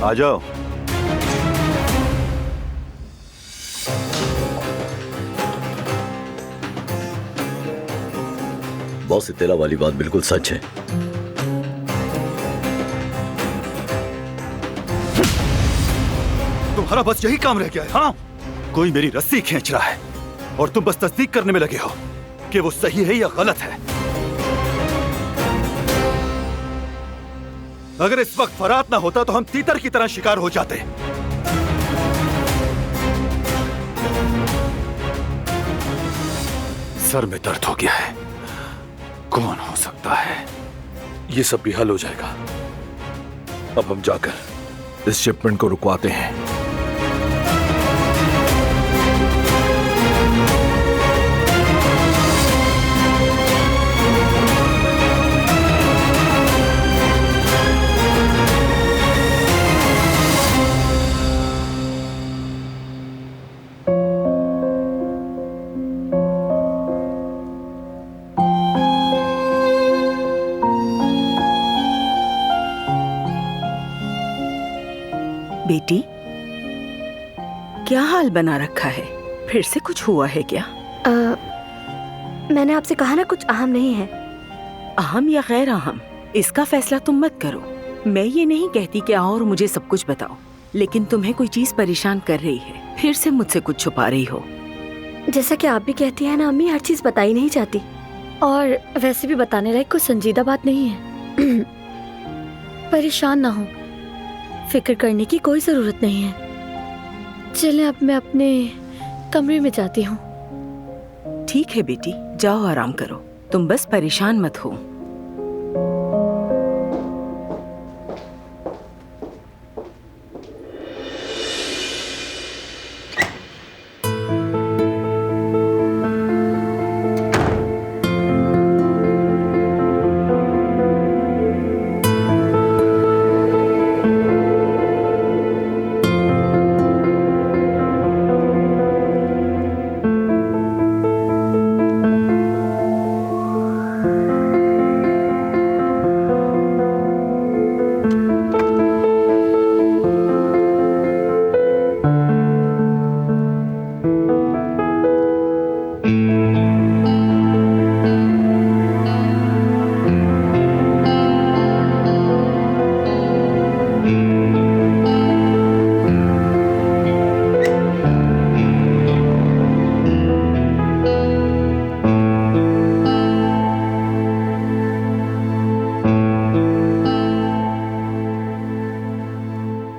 आ जाओ। बॉस, तेला वाली बात बिल्कुल सच है। तुम्हारा बस यही काम रह गया है? हाँ, कोई मेरी रस्सी खींच रहा है और तुम बस तस्दीक करने में लगे हो कि वो सही है या गलत है। अगर इस वक्त फरात ना होता तो हम तीतर की तरह शिकार हो जाते। सर में दर्द हो गया है। कौन हो सकता है? ये सब भी हल हो जाएगा। अब हम जाकर इस शिपमेंट को रुकवाते हैं। बेटी, क्या हाल बना रखा है? फिर से कुछ हुआ है क्या? मैंने आपसे कहा ना, कुछ अहम नहीं है। अहम या गैर अहम, इसका फैसला तुम मत करो। मैं ये नहीं कहती कि आओ और मुझे सब कुछ बताओ, लेकिन तुम्हें कोई चीज परेशान कर रही है, फिर से मुझसे कुछ छुपा रही हो। जैसा कि आप भी कहती हैं ना अम्मी, हर चीज बताई नहीं जाती, और वैसे भी बताने लायक कोई संजीदा बात नहीं है। परेशान ना हो, फिक्र करने की कोई जरूरत नहीं है। चलें, अब मैं अपने कमरे में जाती हूँ। ठीक है बेटी, जाओ आराम करो, तुम बस परेशान मत हो।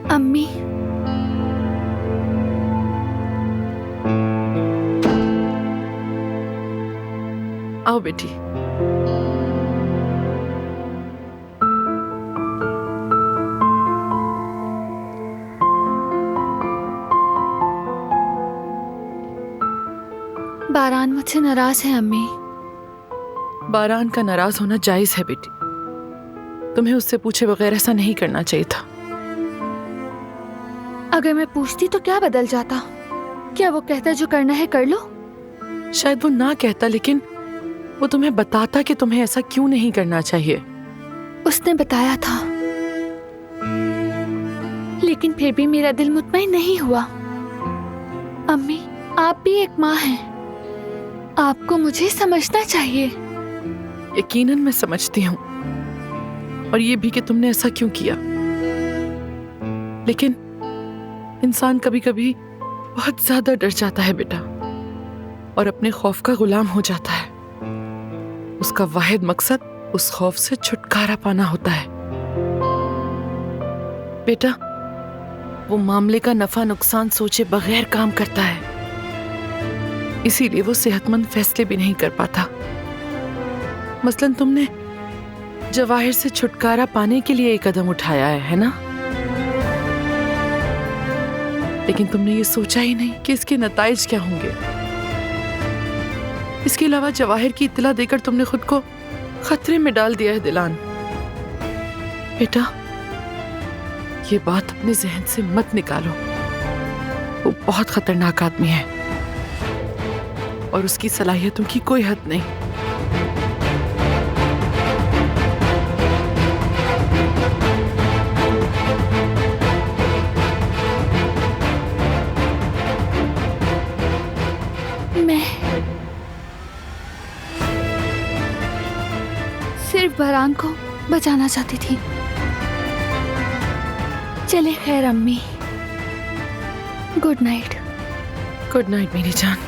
अम्मी, आओ बेटी। बारान मुझसे नाराज है अम्मी। बारान का नाराज होना जायज है बेटी, तुम्हें उससे पूछे बगैर ऐसा नहीं करना चाहिए था। अगर मैं पूछती तो क्या बदल जाता? क्या वो कहता जो करना है कर लो? शायद वो ना कहता, लेकिन वो तुम्हें बताता कि तुम्हें ऐसा क्यों नहीं करना चाहिए। उसने बताया था, लेकिन फिर भी मेरा दिल मुतमईन नहीं हुआ। अम्मी, आप भी एक माँ हैं, आपको मुझे समझना चाहिए। यकीनन मैं समझती हूँ, और ये भी कि तुमने ऐसा क्यों किया, लेकिन इंसान कभी कभी बहुत ज्यादा डर जाता है बेटा, और अपने खौफ का गुलाम हो जाता है। उसका वाहिद मकसद उस खौफ से छुटकारा पाना होता है। बेटा, वो मामले का नफा नुकसान सोचे बगैर काम करता है, इसीलिए वो सेहतमंद फैसले भी नहीं कर पाता। मसलन तुमने जवाहिर से छुटकारा पाने के लिए एक कदम उठाया है ना? लेकिन तुमने ये सोचा ही नहीं कि इसके नताइज क्या होंगे। इसके अलावा जवाहिर की इत्तला देकर तुमने खुद को खतरे में डाल दिया है दिलान। बेटा, ये बात अपने जहन से मत निकालो। वो बहुत खतरनाक आदमी है और उसकी सलाहियतों की कोई हद नहीं। सिर्फ बहरान को बचाना चाहती थी। चले खैर अम्मी, गुड नाइट। गुड नाइट मेरी जान।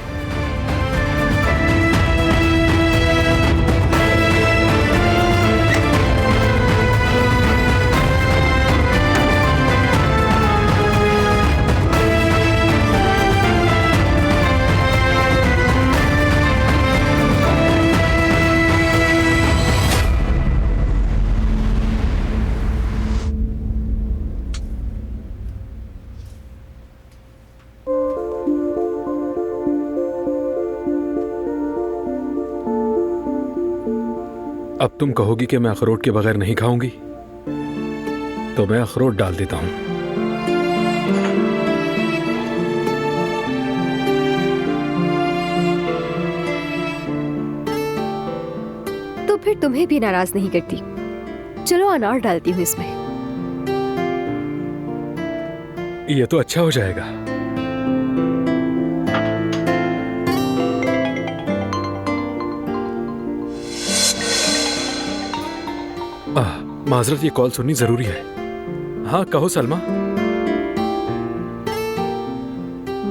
अब तुम कहोगी कि मैं अखरोट के बगैर नहीं खाऊंगी, तो मैं अखरोट डाल देता हूं। तो फिर तुम्हें भी नाराज नहीं करती। चलो अनार डालती हूँ इसमें। ये तो अच्छा हो जाएगा। माजरत, ये कॉल सुननी जरूरी है। हाँ कहो सलमा।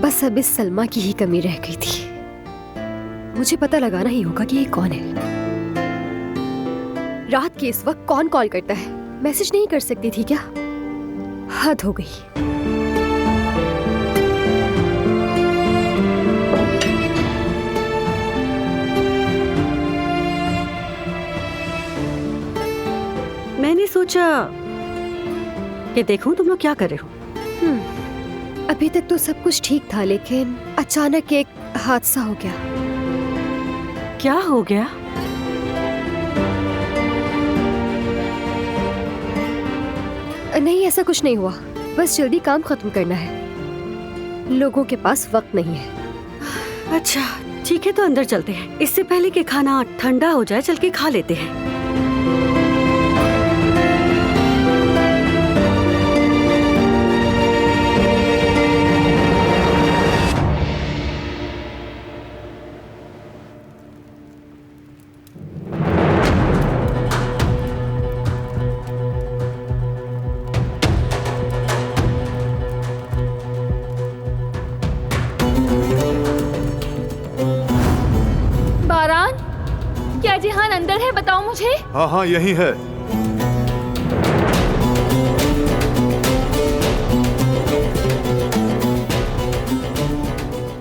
बस अब इस सलमा की ही कमी रह गई थी। मुझे पता लगाना ही होगा कि ये कौन है। रात के इस वक्त कौन कॉल करता है? मैसेज नहीं कर सकती थी क्या? हद हो गई। मैंने सोचा कि देखूं तुम लोग क्या कर रहे हो। अभी तक तो सब कुछ ठीक था, लेकिन अचानक एक हादसा हो गया। क्या हो गया? नहीं, ऐसा कुछ नहीं हुआ। बस जल्दी काम खत्म करना है। लोगों के पास वक्त नहीं है। अच्छा ठीक है, तो अंदर चलते हैं। इससे पहले कि खाना ठंडा हो जाए, चल के खा लेते हैं। क्या जिहान अंदर है? बताओ मुझे। हाँ हाँ यही है।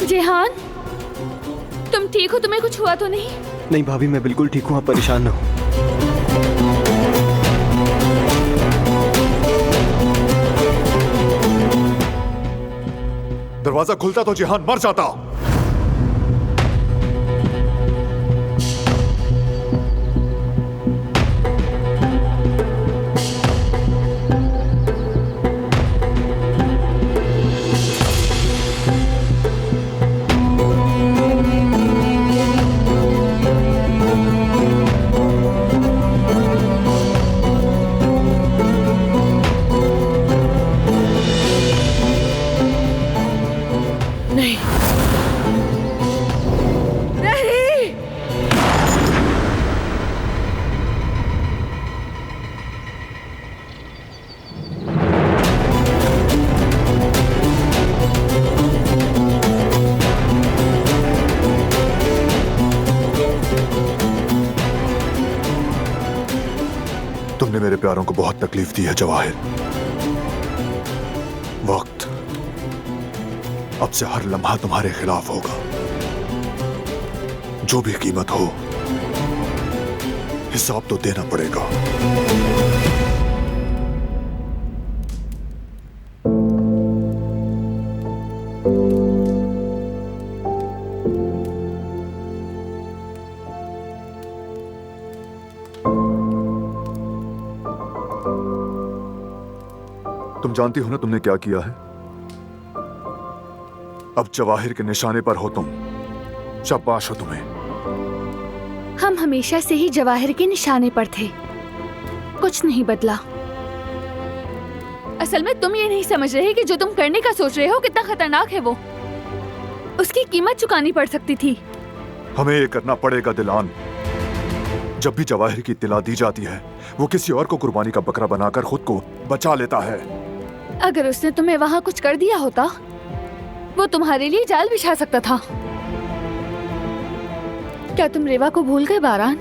जिहान, तुम ठीक हो? तुम्हें कुछ हुआ तो नहीं? नहीं भाभी, मैं बिल्कुल ठीक हूँ, आप परेशान ना हो। दरवाजा खुलता तो जिहान मर जाता। तुमने मेरे प्यारों को बहुत तकलीफ दी है जवाहिर। वक्त अब से हर लम्हा तुम्हारे खिलाफ होगा। जो भी कीमत हो, हिसाब तो देना पड़ेगा। तुम जानती हो ना तुमने क्या किया है? अब जवाहिर के निशाने पर हो तुम। शाबाश हो तुम्हें। हम हमेशा से ही जवाहिर के निशाने पर थे, कुछ नहीं बदला। असल में तुम ये नहीं समझ रहे कि जो तुम करने का सोच रहे हो कितना खतरनाक है। वो उसकी कीमत चुकानी पड़ सकती थी। हमें ये करना पड़ेगा दिलान। जब भी जवाहिर की इत्तला दी जाती है वो किसी और को कुर्बानी का बकरा बनाकर खुद को बचा लेता है। अगर उसने तुम्हें वहाँ कुछ कर दिया होता, वो तुम्हारे लिए जाल बिछा सकता था। क्या तुम रेवा को भूल गए बारान?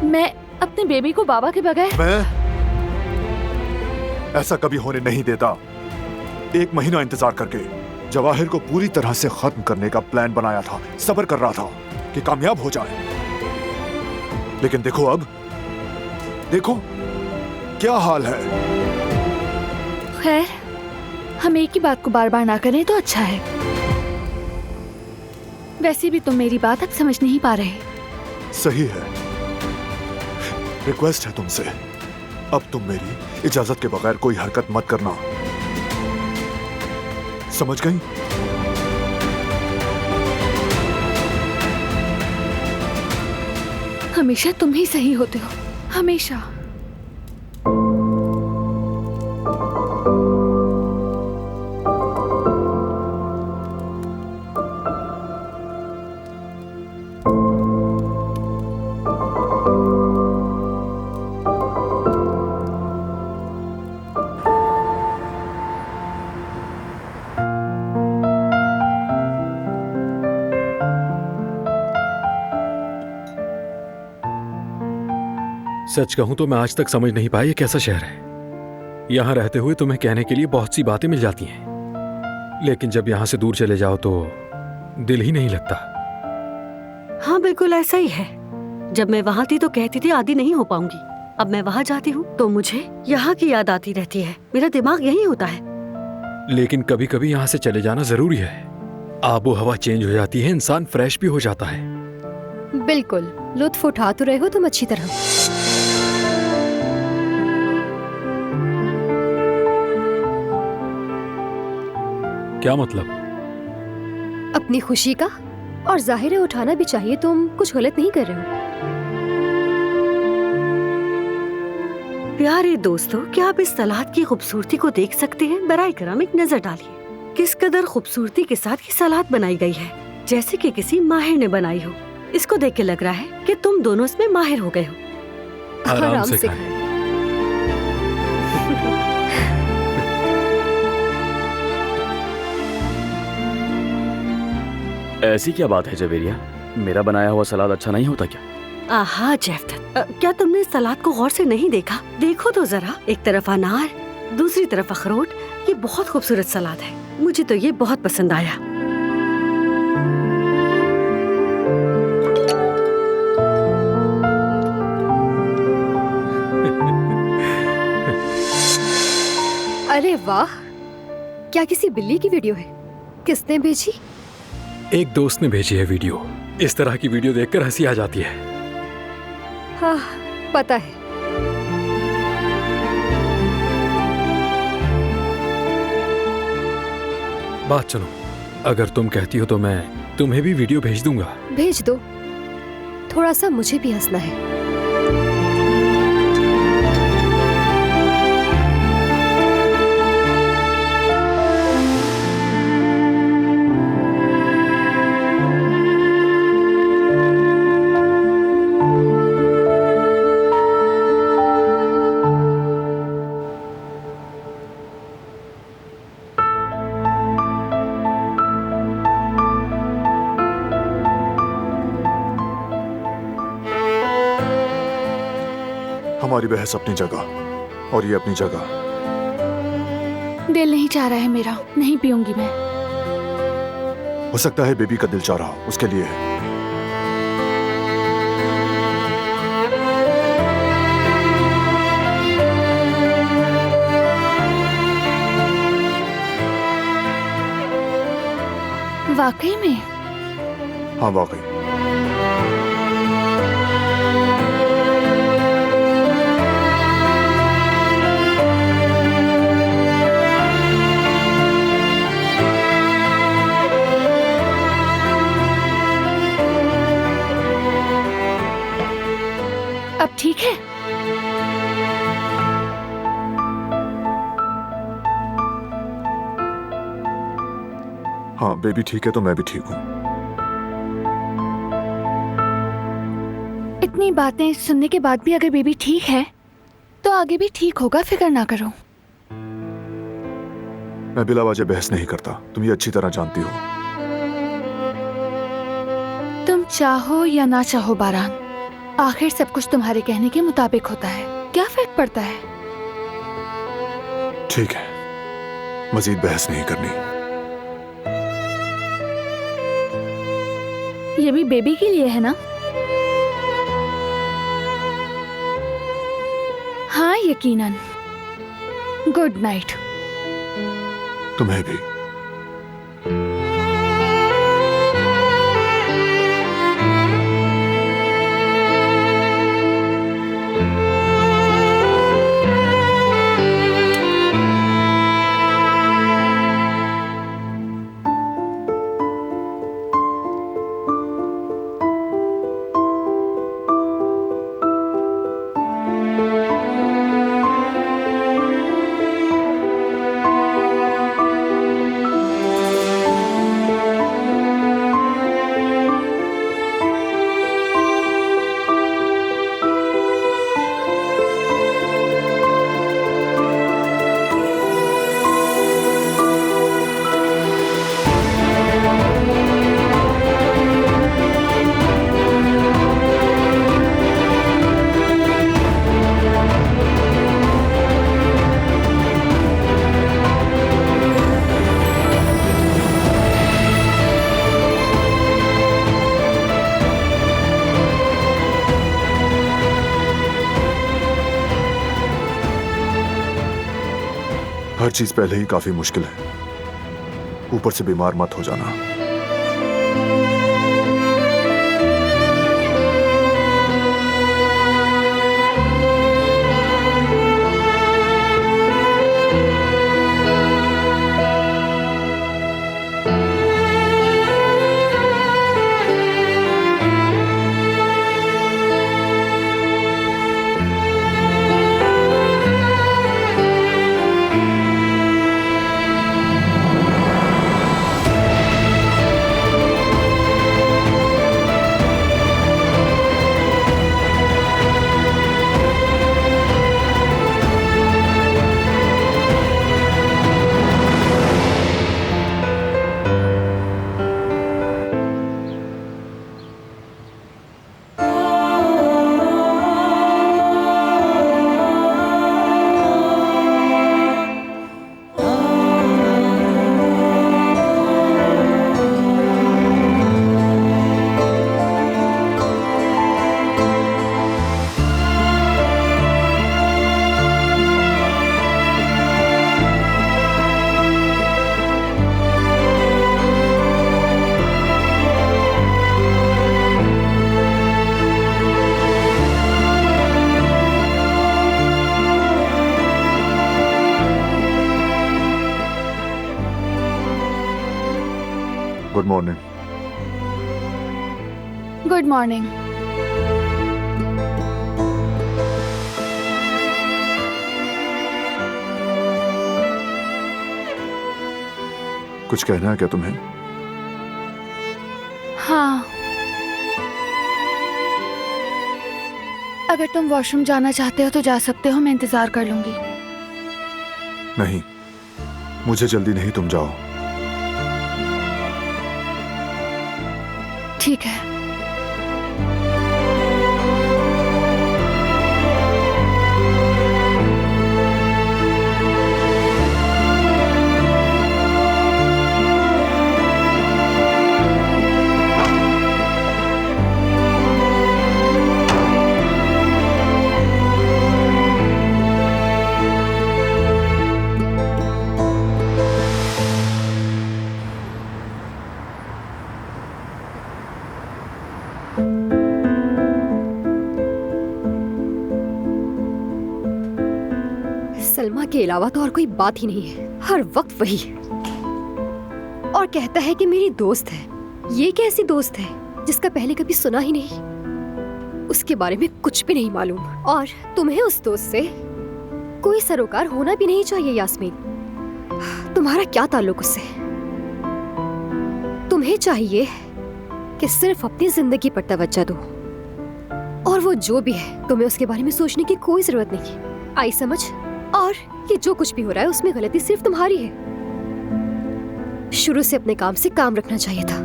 मैं अपने बेबी को बाबा के बगैर मैं ऐसा कभी होने नहीं देता। 1 महीना इंतजार करके जवाहिर को पूरी तरह से खत्म करने का प्लान बनाया था। सब्र कर रहा था कि कामयाब हो जाए, लेकिन देखो अब, देखो क्या हाल है। खैर, हम एक ही बात को बार बार ना करें तो अच्छा है। वैसे भी तुम मेरी बात अब समझ नहीं पा रहे। सही है, रिक्वेस्ट है तुमसे, अब तुम मेरी इजाजत के बगैर कोई हरकत मत करना, समझ गई? हमेशा तुम ही सही होते हो, हमेशा। सच कहूं तो मैं आज तक समझ नहीं पाया ये कैसा शहर है। यहां रहते हुए तुम्हें कहने के लिए बहुत सी बातें मिल जाती हैं, लेकिन जब यहां से दूर चले जाओ तो दिल ही नहीं लगता। हाँ बिल्कुल ऐसा ही है। जब मैं वहाँ थी तो कहती थी आदी नहीं हो पाऊंगी। अब मैं वहाँ जाती हूँ तो मुझे यहाँ की याद आती रहती है। मेरा दिमाग यही होता है। लेकिन कभी कभी यहाँ से चले जाना जरूरी है। आबो हवा चेंज हो जाती है, इंसान फ्रेश भी हो जाता है। बिल्कुल, लुत्फ उठा तो रहे हो तुम अच्छी तरह। क्या मतलब? अपनी खुशी का, और जाहिर है उठाना भी चाहिए। तुम कुछ गलत नहीं कर रहे हो। प्यारे दोस्तों, क्या आप इस सलाद की खूबसूरती को देख सकते हैं? बराए करम एक नजर डालिए। किस कदर खूबसूरती के साथ ये सलाद बनाई गई है, जैसे कि किसी माहिर ने बनाई हो। इसको देख के लग रहा है कि तुम दोनों इसमें माहिर हो गए हो। आराम से खाएं। ऐसी क्या बात है जवेरिया? मेरा बनाया हुआ सलाद अच्छा नहीं होता क्या? आहा जैफ्तत, क्या तुमने सलाद को गौर से नहीं देखा? देखो तो जरा, एक तरफ अनार, दूसरी तरफ अखरोट। ये बहुत खूबसूरत सलाद है। मुझे तो ये बहुत पसंद आया। अरे वाह, क्या किसी बिल्ली की वीडियो है? किसने भेजी? एक दोस्त ने भेजी है वीडियो। इस तरह की वीडियो देखकर हंसी आ जाती है। हाँ, पता है। बात सुनो, अगर तुम कहती हो तो मैं तुम्हें भी वीडियो भेज दूंगा। भेज दो, थोड़ा सा मुझे भी हंसना है। हमारी बहस अपनी जगह और ये अपनी जगह। दिल नहीं चाह रहा है मेरा, नहीं पीऊंगी मैं। हो सकता है बेबी का दिल चाह रहा, उसके लिए है। वाकई में? हाँ वाकई। अब ठीक है? हाँ बेबी ठीक है तो मैं भी ठीक हूँ। इतनी बातें सुनने के बाद भी अगर बेबी ठीक है तो आगे भी ठीक होगा, फिक्र ना करो। मैं बिला वजह बहस नहीं करता, तुम ये अच्छी तरह जानती हो। तुम चाहो या ना चाहो बारान, आखिर सब कुछ तुम्हारे कहने के मुताबिक होता है। क्या फर्क पड़ता है? ठीक है, मजीद बहस नहीं करनी। ये भी बेबी के लिए है ना? हाँ यकीनन। Good night. तुम्हें भी। हर चीज पहले ही काफी मुश्किल है, ऊपर से बीमार मत हो जाना। Good morning. Good morning. कुछ कहना है क्या तुम्हें? हाँ, अगर तुम वॉशरूम जाना चाहते हो तो जा सकते हो, मैं इंतजार कर लूंगी। नहीं, मुझे जल्दी नहीं, तुम जाओ। ठीक है। सलमा के अलावा तो और कोई बात ही नहीं है, हर वक्त वही। और कहता है कि मेरी दोस्त है। ये कैसी दोस्त है जिसका पहले कभी सुना ही नहीं, उसके बारे में कुछ भी नहीं मालूम। और तुम्हें उस दोस्त से कोई सरोकार होना भी नहीं चाहिए यास्मीन। तुम्हारा क्या ताल्लुक उससे? तुम्हें चाहिए कि सिर्फ अपनी जिंदगी पर तवज्जो दो और वो जो भी है तुम्हें उसके बारे में सोचने की कोई जरूरत नहीं। आई समझ? और ये जो कुछ भी हो रहा है उसमें गलती सिर्फ तुम्हारी है। शुरू से अपने काम से काम रखना चाहिए था।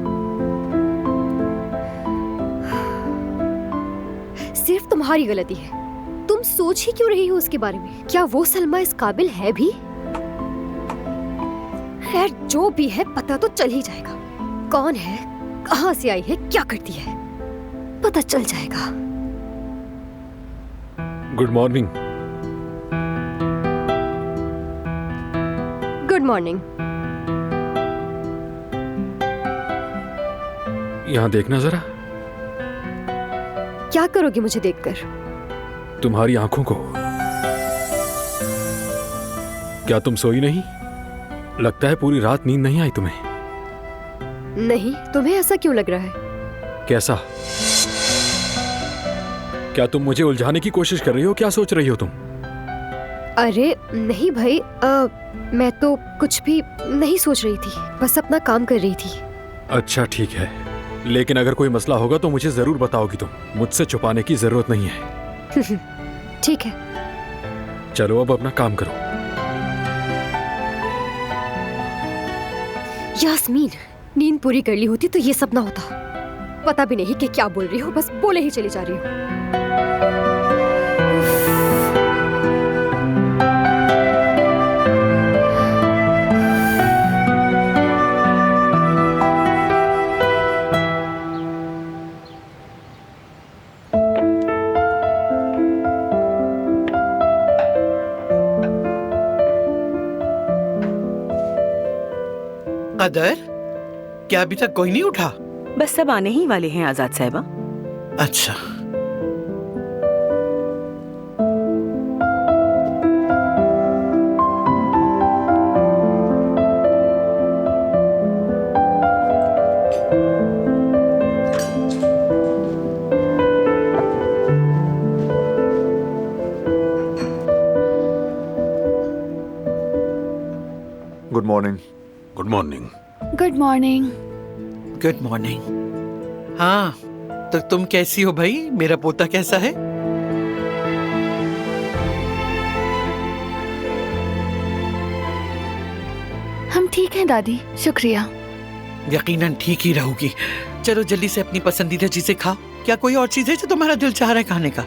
सिर्फ तुम्हारी गलती है। तुम सोच ही क्यों रही हो उसके बारे में? क्या वो सलमा इस काबिल है भी? खैर जो भी है पता तो चल ही जाएगा। कौन है, कहां से आई है, क्या करती है, पता चल जाएगा। Good morning. Good morning. यहाँ देखना जरा। क्या करोगे मुझे देखकर? तुम्हारी आंखों को। क्या तुम सोई नहीं? लगता है पूरी रात नींद नहीं आई तुम्हें। नहीं, तुम्हें ऐसा क्यों लग रहा है? कैसा? क्या तुम मुझे उलझाने की कोशिश कर रही हो? क्या सोच रही हो तुम? अरे नहीं भाई, मैं तो कुछ भी नहीं सोच रही थी, बस अपना काम कर रही थी। अच्छा ठीक है, लेकिन अगर कोई मसला होगा तो मुझे जरूर बताओगी तुम। मुझसे छुपाने की जरूरत नहीं है। ठीक है। चलो अब अपना काम करो। यास्मीन, नींद पूरी कर ली होती तो ये सब ना होता। पता भी नहीं कि क्या बोल रही हो, बस बोले ही चली जा रही हो। कदर, क्या अभी तक कोई नहीं उठा? बस सब आने ही वाले हैं आजाद साहिबा। अच्छा। Good morning. Good morning. Good morning. Good morning. हाँ, तो तुम कैसी हो भाई? मेरा पोता कैसा है? हम ठीक हैं दादी, शुक्रिया। यकीनन ठीक ही रहोगी। चलो जल्दी से अपनी पसंदीदा चीजें खाओ। क्या कोई और चीज है जो तुम्हारा दिल चाह रहा है खाने का?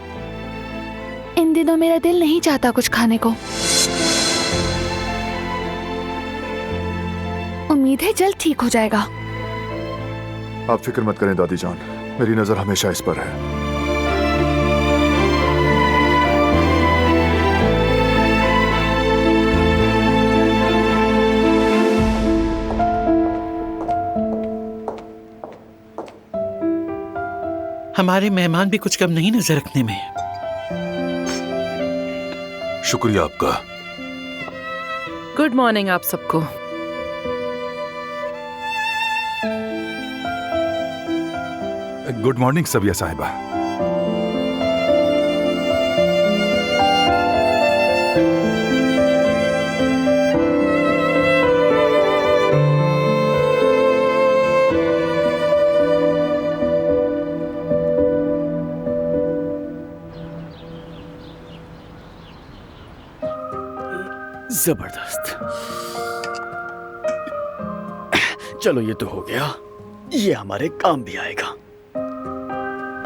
इन दिनों मेरा दिल नहीं चाहता कुछ खाने को। उम्मीद है जल्द ठीक हो जाएगा। आप फिक्र मत करें दादी जान, मेरी नजर हमेशा इस पर है। हमारे मेहमान भी कुछ कम नहीं नजर रखने में। शुक्रिया आपका। गुड मॉर्निंग आप सबको। गुड मॉर्निंग सबिया साहिबा। जबरदस्त। चलो ये तो हो गया, ये हमारे काम भी आएगा।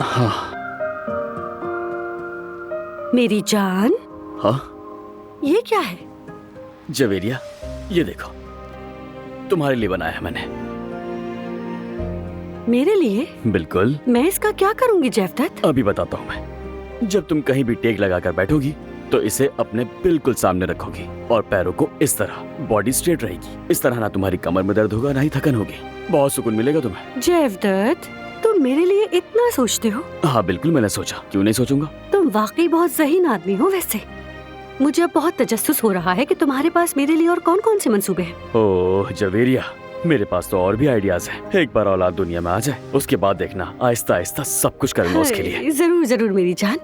हाँ। मेरी जान। हाँ? ये क्या है? जवेरिया, ये देखो, तुम्हारे लिए बनाया है मैंने। मेरे लिए? बिल्कुल। मैं इसका क्या करूंगी जेवदत? अभी बताता हूँ मैं। जब तुम कहीं भी टेक लगाकर बैठोगी तो इसे अपने बिल्कुल सामने रखोगी और पैरों को इस तरह, बॉडी स्ट्रेट रहेगी। इस तरह ना तुम्हारी कमर में दर्द होगा ना ही थकन होगी। बहुत सुकून मिलेगा तुम्हें। जेवदत, तुम मेरे लिए इतना सोचते हो? हाँ बिल्कुल, मैंने सोचा, क्यों नहीं सोचूंगा। तुम वाकई बहुत ज़हीन आदमी हो। वैसे मुझे अब बहुत तजस्सुस हो रहा है कि तुम्हारे पास मेरे लिए और कौन कौन से मंसूबे हैं। ओह जवेरिया, मेरे पास तो और भी आइडियाज हैं। एक बार औलाद दुनिया में आ जाए, उसके बाद देखना आहिस्ता आहिस्ता सब कुछ करूंगा उसके लिए। जरूर जरूर मेरी जान।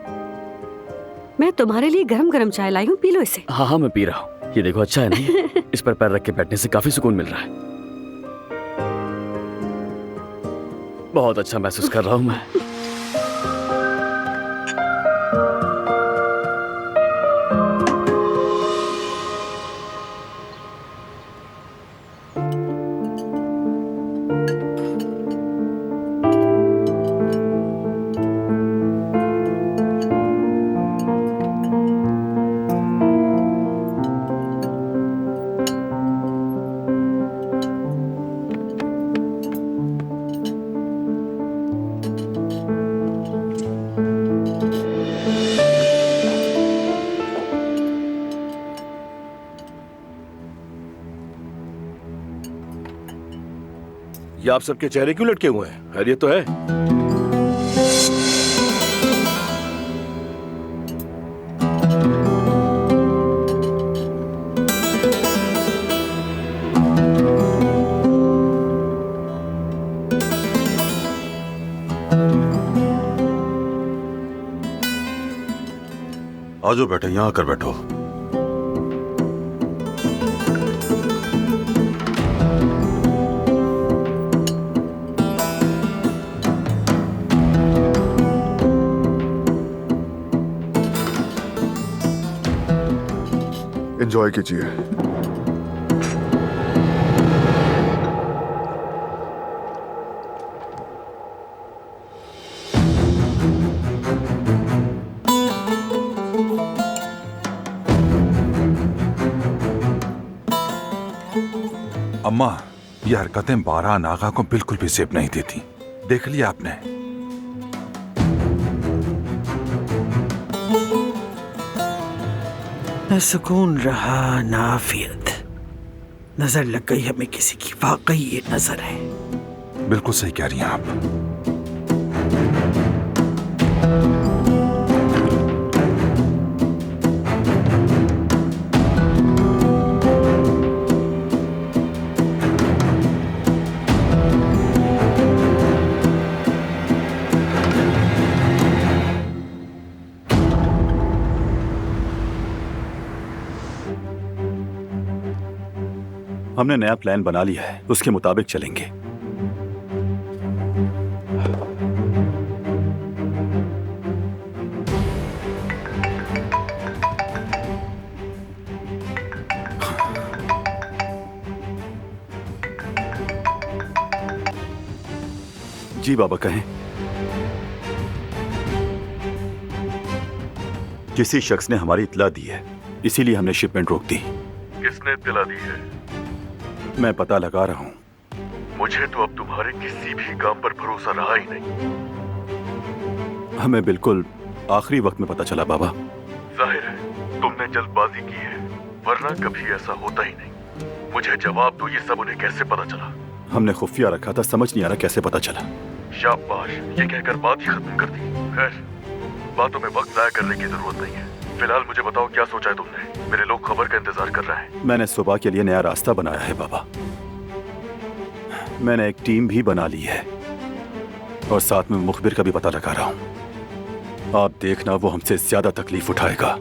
मैं तुम्हारे लिए गरम गरम चाय लाई हूँ, पी लो इसे। हाँ हाँ मैं पी रहा हूँ। ये देखो अच्छा है नहीं? इस पर पैर रख के बैठने से काफी सुकून मिल रहा है। बहुत अच्छा महसूस कर रहा हूँ मैं। ये आप सबके चेहरे क्यों लटके हुए हैं? खैरियत तो है? आजो बेटे, यहाँ आकर बैठो। एंजॉय कीजिए। अम्मा, ये हरकतें बारह नागा को बिल्कुल भी सेफ नहीं देती। देख लिया आपने? न सुकून रहा न आफियत। नजर लग गई हमें किसी की, वाकई ये नजर है। बिल्कुल सही कह रही हैं आप। हमने नया प्लान बना लिया है, उसके मुताबिक चलेंगे। जी बाबा, कहें। किसी शख्स ने हमारी इत्तला दी है, इसीलिए हमने शिपमेंट रोक दी। किसने इत्तला दी है? मैं पता लगा रहा हूं। मुझे तो अब तुम्हारे किसी भी काम पर भरोसा रहा ही नहीं। हमें बिल्कुल आखिरी वक्त में पता चला बाबा। जाहिर है तुमने जल्दबाजी की है, वरना कभी ऐसा होता ही नहीं। मुझे जवाब दो, ये सब उन्हें कैसे पता चला? हमने खुफिया रखा था, समझ नहीं आ रहा कैसे पता चला। शाबाश, ये कहकर बात ही खत्म कर दी। खैर, बातों में वक्त जाया करने की जरूरत नहीं है। फिलहाल मुझे बताओ, क्या सोचा है तुमने? मेरे लोग खबर का इंतजार कर रहे हैं। मैंने सुबह के लिए नया रास्ता बनाया है बाबा। मैंने एक टीम भी बना ली है और साथ में मुखबिर का भी पता लगा रहा हूं। आप देखना, वो हमसे ज्यादा तकलीफ उठाएगा।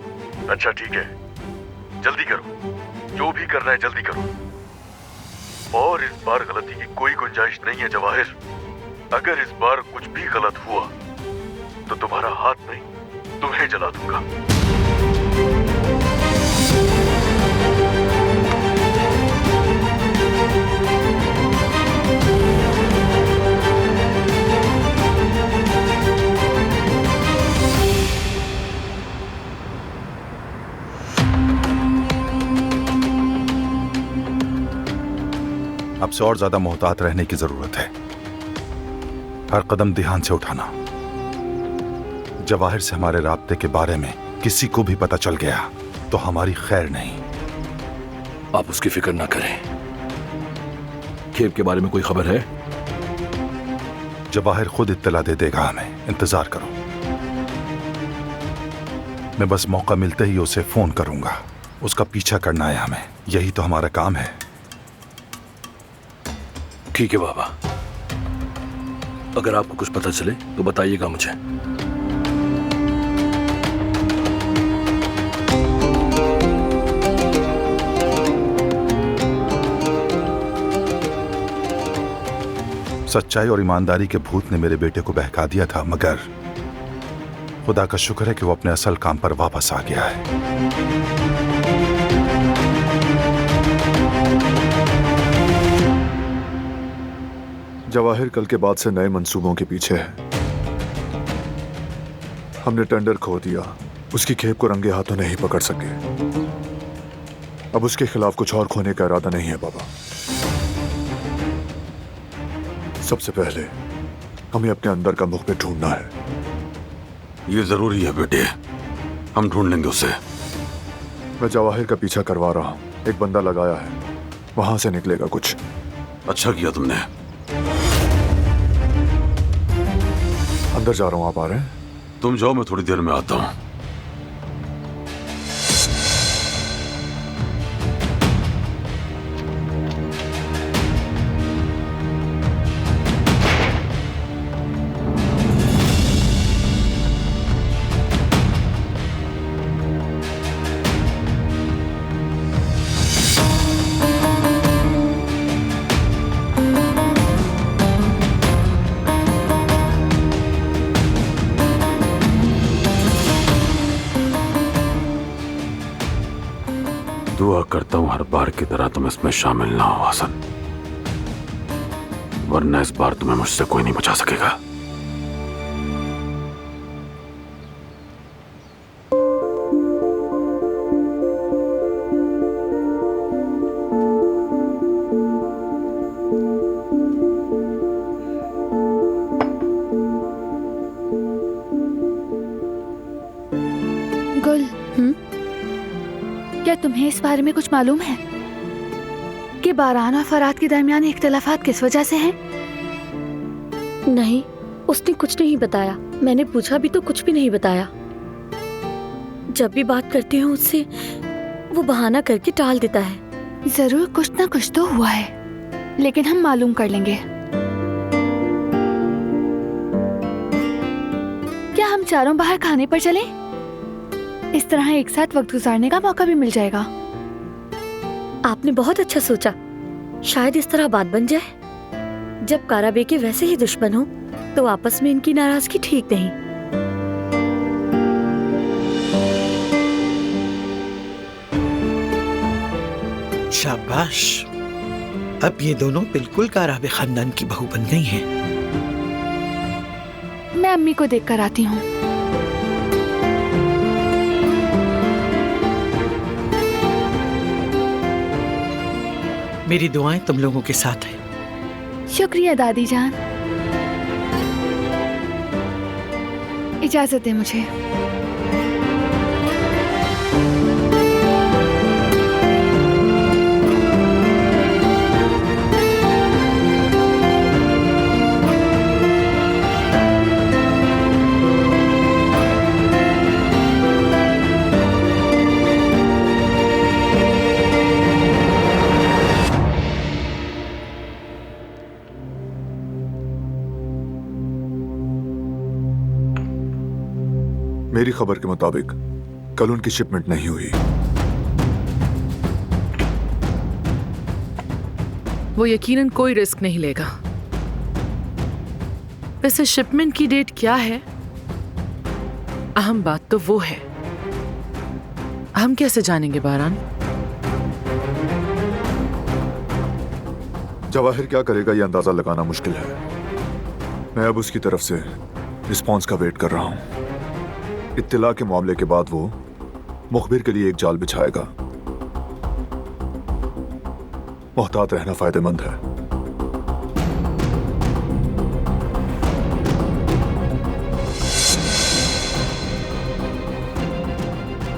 अच्छा ठीक है, जल्दी करो, जो भी करना है जल्दी करो। और इस बार गलती की कोई गुंजाइश नहीं है जवाहिर। अगर इस बार कुछ भी गलत हुआ तो तुम्हारा हाथ नहीं, तुम्हें जला दूंगा। अब से और ज्यादा मोहतात रहने की जरूरत है। हर कदम ध्यान से उठाना। जवाहिर से हमारे राब्ते के बारे में किसी को भी पता चल गया तो हमारी खैर नहीं। आप उसकी फिक्र ना करें। खेब के बारे में कोई खबर है? जवाहिर खुद इत्तला दे देगा हमें, इंतजार करो। मैं बस मौका मिलते ही उसे फोन करूंगा। उसका पीछा करना है हमें, यही तो हमारा काम है। ठीक है बाबा, अगर आपको कुछ पता चले तो बताइएगा मुझे। सच्चाई और ईमानदारी के भूत ने मेरे बेटे को बहका दिया था, मगर खुदा का शुक्र है कि वो अपने असल काम पर वापस आ गया है। जवाहिर कल के बाद से नए मंसूबों के पीछे है। हमने टेंडर खो दिया, उसकी खेप को रंगे हाथों नहीं पकड़ सके। अब उसके खिलाफ कुछ और खोने का इरादा नहीं है बाबा। सबसे पहले हमें अपने अंदर का मुखबिर ढूंढना है। ये जरूरी है बेटे, हम ढूंढ लेंगे उसे। मैं जवाहिर का पीछा करवा रहा हूं, एक बंदा लगाया है, वहां से निकलेगा कुछ। अच्छा किया तुमने। अंदर जा रहा हूँ, आप आ रहे हैं? तुम जाओ, मैं थोड़ी देर में आता हूँ। दुआ करता हूं हर बार की तरह तुम इसमें शामिल ना हो हसन, वरना इस बार तुम्हें मुझसे कोई नहीं बचा सकेगा। गुल, क्या तुम्हें इस बारे में कुछ मालूम है कि बारान और फरात के दरमियान इख्तिलाफात किस वजह से हैं? नहीं, उसने कुछ नहीं बताया। मैंने पूछा भी तो कुछ भी नहीं बताया। जब भी बात करती हूँ उससे, वो बहाना करके टाल देता है। जरूर कुछ ना कुछ तो हुआ है, लेकिन हम मालूम कर लेंगे। क्या हम चारों बाहर खाने पर चलें? इस तरह एक साथ वक्त गुजारने का मौका भी मिल जाएगा। आपने बहुत अच्छा सोचा। शायद इस तरह बात बन जाए। जब काराबे के वैसे ही दुश्मन हो, तो आपस में इनकी नाराजगी ठीक नहीं। शाबाश, अब ये दोनों बिल्कुल काराबे खानदान की बहू बन गई हैं। मैं अम्मी को देख कर आती हूँ। मेरी दुआएं तुम लोगों के साथ हैं। शुक्रिया दादी जान। इजाजत दे मुझे। मेरी खबर के मुताबिक कल उनकी शिपमेंट नहीं हुई। वो यकीनन कोई रिस्क नहीं लेगा। वैसे शिपमेंट की डेट क्या है? अहम बात तो वो है। हम कैसे जानेंगे बारान? जवाहिर क्या करेगा ये अंदाजा लगाना मुश्किल है। मैं अब उसकी तरफ से रिस्पॉन्स का वेट कर रहा हूं। इत्तिला के मामले के बाद वो मुखबिर के लिए एक जाल बिछाएगा। मोहतात रहना फायदेमंद है।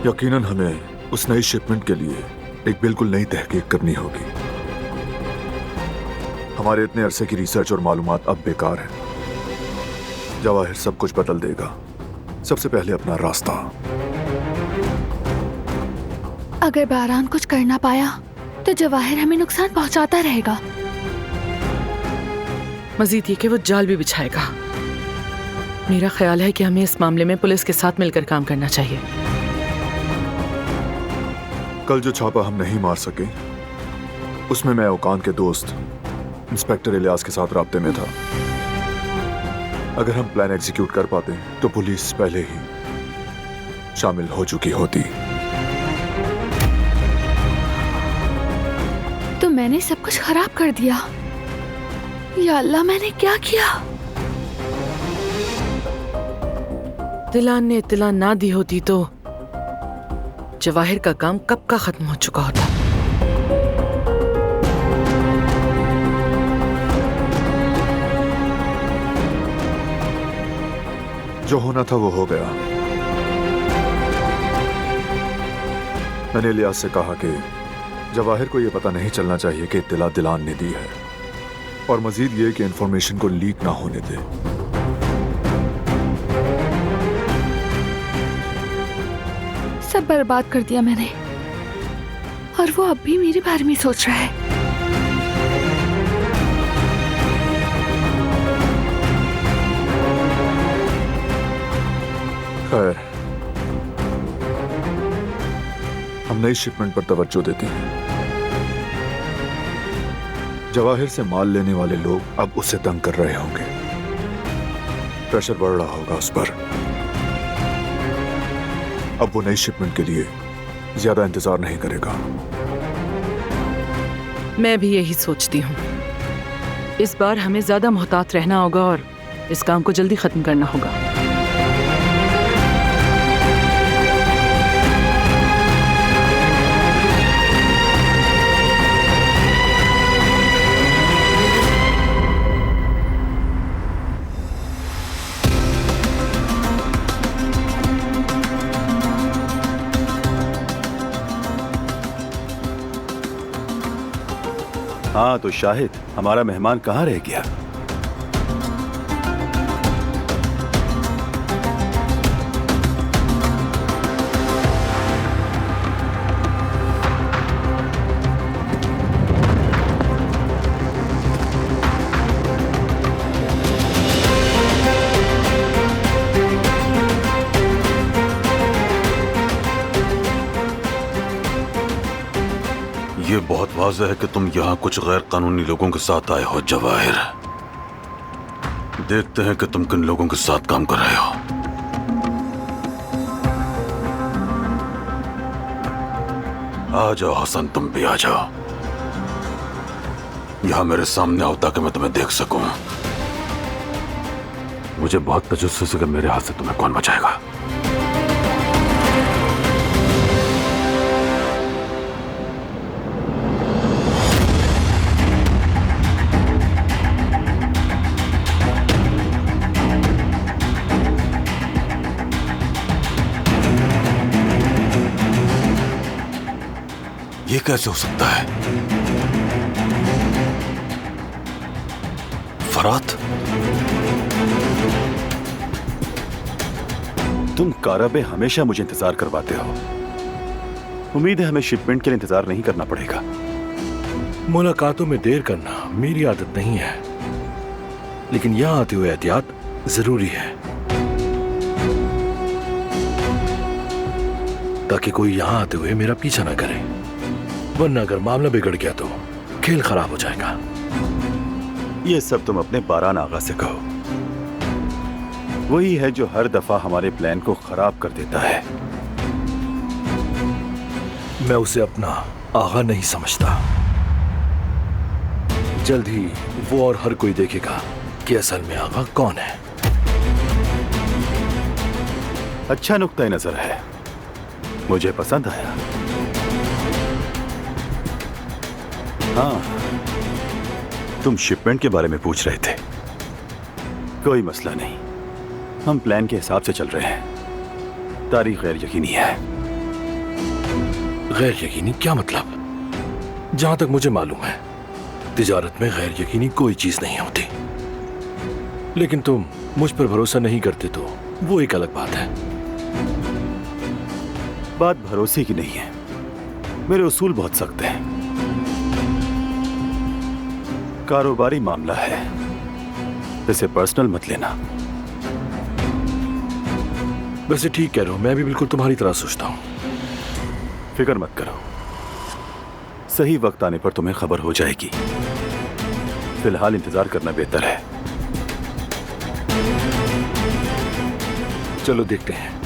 यकीनन हमें उस नई शिपमेंट के लिए एक बिल्कुल नई तहकीक करनी होगी। हमारे इतने अरसे की रिसर्च और मालूमात अब बेकार है। जवाहिर सब कुछ बदल देगा। सबसे पहले अपना रास्ता। अगर बारान कुछ कर ना पाया तो जवाहिर हमें नुकसान पहुंचाता रहेगा। मजीद ये कि वो जाल भी बिछाएगा। मेरा ख्याल है कि हमें इस मामले में पुलिस के साथ मिलकर काम करना चाहिए। कल जो छापा हम नहीं मार सके, उसमें मैं ओकान के दोस्त इंस्पेक्टर इलियास के साथ राब्ते में था। अगर हम प्लान एग्जीक्यूट कर पाते तो पुलिस पहले ही शामिल हो चुकी होती। तो मैंने सब कुछ खराब कर दिया। या अल्लाह, मैंने क्या किया? दिलान ने इत्तला ना दी होती तो जवाहिर का काम कब का खत्म हो चुका होता। जो होना था वो हो गया। मैंने इलियास से कहा कि जवाहिर को यह पता नहीं चलना चाहिए कि इत्तिला दिलान ने दी है, और मजीद ये कि इंफॉर्मेशन को लीक ना होने दे। सब बर्बाद कर दिया मैंने, और वो अब भी मेरे बारे में सोच रहा है। खैर, हम नई शिपमेंट पर तवज्जो देते हैं। जवाहिर से माल लेने वाले लोग अब उसे तंग कर रहे होंगे, प्रेशर बढ़ रहा होगा उस पर। अब वो नई शिपमेंट के लिए ज्यादा इंतजार नहीं करेगा। मैं भी यही सोचती हूँ। इस बार हमें ज्यादा मोहतात रहना होगा और इस काम को जल्दी खत्म करना होगा। हाँ तो शाहिद, हमारा मेहमान कहाँ रह गया? ये बहुत वाज़ेह है कि तुम यहाँ कुछ गैर कानूनी लोगों के साथ आए हो जवाहिर। देखते हैं कि तुम किन लोगों के साथ काम कर रहे हो। आ जाओ हसन, तुम भी आ जाओ। यहाँ मेरे सामने आओ ताकि मैं तुम्हें देख सकूं। मुझे बहुत तजस्सुस है कि मेरे हाथ से तुम्हें कौन बचाएगा। ये कैसे हो सकता है? फरात, तुम कारबे हमेशा मुझे इंतजार करवाते हो। उम्मीद है हमें शिपमेंट के लिए इंतजार नहीं करना पड़ेगा। मुलाकातों में देर करना मेरी आदत नहीं है, लेकिन यहां आते हुए एहतियात जरूरी है, ताकि कोई यहां आते हुए मेरा पीछा ना करे। वरना अगर मामला बिगड़ गया तो खेल खराब हो जाएगा। ये सब तुम अपने बारान आगा से कहो। वही है जो हर दफा हमारे प्लान को खराब कर देता है। मैं उसे अपना आगा नहीं समझता। जल्द ही वो और हर कोई देखेगा कि असल में आगा कौन है। अच्छा नुक्ता नजर है, मुझे पसंद आया। हाँ, तुम शिपमेंट के बारे में पूछ रहे थे। कोई मसला नहीं, हम प्लान के हिसाब से चल रहे हैं। तारीख गैर यकीनी है। गैर यकीनी क्या मतलब? जहां तक मुझे मालूम है, तिजारत में गैर यकीनी कोई चीज नहीं होती। लेकिन तुम मुझ पर भरोसा नहीं करते तो वो एक अलग बात है। बात भरोसे की नहीं है, मेरे उसूल बहुत सख्त हैं। कारोबारी मामला है, इसे पर्सनल मत लेना। वैसे ठीक कह रहे हो, मैं भी बिल्कुल तुम्हारी तरह सोचता हूं। फिक्र मत करो, सही वक्त आने पर तुम्हें खबर हो जाएगी। फिलहाल इंतजार करना बेहतर है। चलो देखते हैं।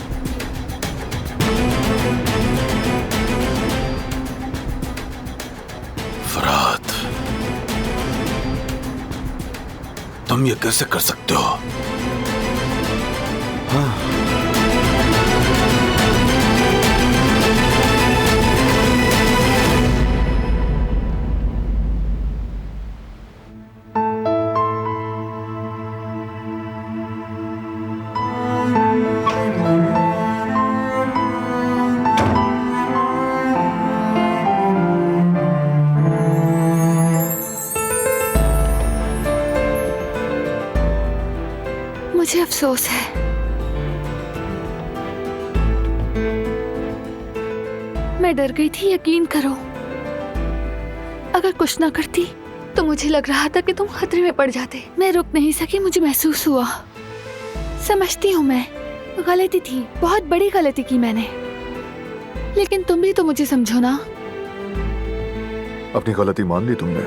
फरात, तुम ये कैसे कर सकते हो? हाँ। मुझे अफसोस है, मैं डर गई थी, यकीन करो। अगर कुछ ना करती तो मुझे लग रहा था कि तुम खतरे में पड़ जाते। मैं रुक नहीं सकी, मुझे महसूस हुआ। समझती हूँ मैं, गलती थी, बहुत बड़ी गलती की मैंने, लेकिन तुम भी तो मुझे समझो ना। अपनी गलती मान ली तुमने?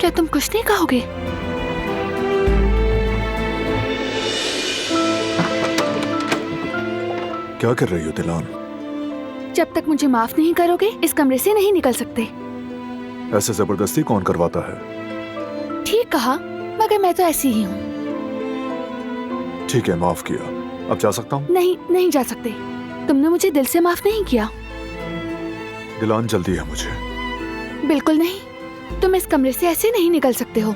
क्या तुम कुछ नहीं कहोगे? क्या कर रही हो दिलान? जब तक मुझे माफ नहीं करोगे इस कमरे से नहीं निकल सकते। ऐसे जबरदस्ती कौन करवाता है? ठीक कहा, मगर मैं तो ऐसी ही हूँ। ठीक है, माफ किया। अब जा सकता हूँ? नहीं, नहीं जा सकते। तुमने मुझे दिल से माफ नहीं किया। दिलान, जल्दी है मुझे। बिल्कुल नहीं, तुम इस कमरे से ऐसे नहीं निकल सकते हो।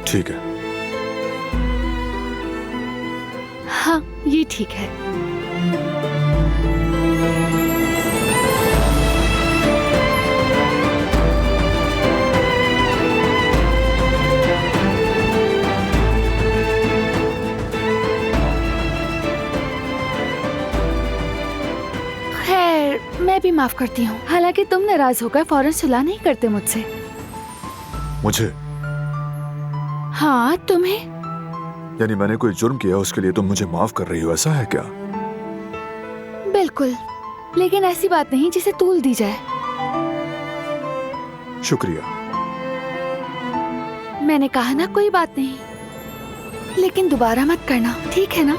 ठीक है। हाँ, ये ठीक है। खैर, मैं भी माफ करती हूँ। हालांकि तुम नाराज होकर फौरन सुलह नहीं करते मुझसे। मुझे? हाँ, तुम्हें। यानी मैंने कोई जुर्म किया, उसके लिए तुम मुझे माफ कर रही हो, ऐसा है क्या? बिल्कुल, लेकिन ऐसी बात नहीं जिसे तूल दी जाए। शुक्रिया। मैंने कहा ना, कोई बात नहीं, लेकिन दोबारा मत करना, ठीक है ना?